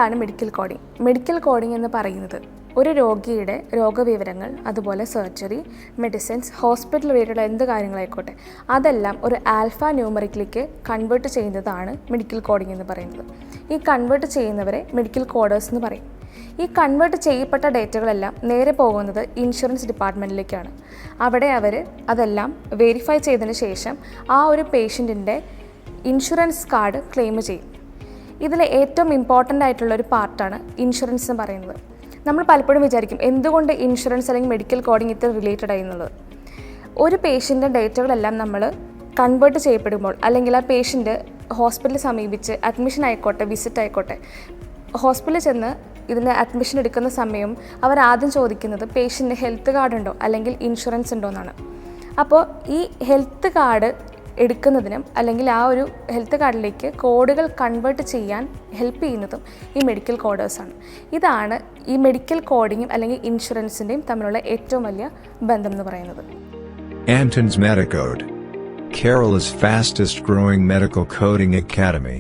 എന്താണ് medical coding? Medical coding എന്ന് പറയുന്നത് ഒരു രോഗിയുടെ രോഗവിവരങ്ങൾ, അതുപോലെ സർജറി, മെഡിസിൻസ്, ഹോസ്പിറ്റൽ റിലേറ്റഡ് എന്ത് കാര്യങ്ങളായിക്കോട്ടെ അതെല്ലാം ഒരു ആൽഫ ന്യൂമറിക്കിലേക്ക് കൺവേർട്ട് ചെയ്യുന്നതാണ് മെഡിക്കൽ കോഡിംഗ് എന്ന് പറയുന്നത്. ഈ കൺവേർട്ട് ചെയ്യുന്നവരെ മെഡിക്കൽ കോഡേഴ്സ് എന്ന് പറയും. ഈ കൺവേർട്ട് ചെയ്യപ്പെട്ട ഡേറ്റകളെല്ലാം നേരെ പോകുന്നത് ഇൻഷുറൻസ് ഡിപ്പാർട്ട്മെൻറ്റിലേക്കാണ്. അവിടെ അവർ അതെല്ലാം വെരിഫൈ ചെയ്തതിന് ശേഷം ആ ഒരു പേഷ്യൻറ്റിൻ്റെ ഇൻഷുറൻസ് കാർഡ് ക്ലെയിം ചെയ്യും. ഇതിൽ ഏറ്റവും ഇമ്പോർട്ടൻ്റ് ആയിട്ടുള്ളൊരു പാർട്ടാണ് ഇൻഷുറൻസ് എന്ന് പറയുന്നത്. നമ്മൾ പലപ്പോഴും വിചാരിക്കും എന്തുകൊണ്ട് ഇൻഷുറൻസ് അല്ലെങ്കിൽ മെഡിക്കൽ കോഡിംഗ് ഇത്ര റിലേറ്റഡ് ആയി എന്നുള്ളത്. ഒരു പേഷ്യൻ്റെ ഡേറ്റകളെല്ലാം നമ്മൾ കൺവേർട്ട് ചെയ്യപ്പെടുമ്പോൾ, അല്ലെങ്കിൽ ആ പേഷ്യൻ്റ് ഹോസ്പിറ്റലിൽ സമീപിച്ച് അഡ്മിഷൻ ആയിക്കോട്ടെ, വിസിറ്റ് ആയിക്കോട്ടെ, ഹോസ്പിറ്റലിൽ ചെന്ന് ഇതിന് അഡ്മിഷൻ എടുക്കുന്ന സമയം അവർ ആദ്യം ചോദിക്കുന്നത് പേഷ്യൻ്റ് ഹെൽത്ത് കാർഡ് ഉണ്ടോ അല്ലെങ്കിൽ ഇൻഷുറൻസ് ഉണ്ടോ എന്നാണ്. അപ്പോൾ ഈ ഹെൽത്ത് കാർഡ് എടുക്കുന്നതിനും അല്ലെങ്കിൽ ആ ഒരു ഹെൽത്ത് കാർഡിലേക്ക് കോഡുകൾ കൺവേർട്ട് ചെയ്യാൻ ഹെൽപ്പ് ചെയ്യുന്നതും ഈ മെഡിക്കൽ കോഡേഴ്സാണ്. ഇതാണ് ഈ മെഡിക്കൽ കോഡിങ്ങും അല്ലെങ്കിൽ ഇൻഷുറൻസിൻ്റെയും തമ്മിലുള്ള ഏറ്റവും വലിയ ബന്ധം എന്ന് പറയുന്നത്. Anton's Medicode, Kerala's fastest growing medical coding academy.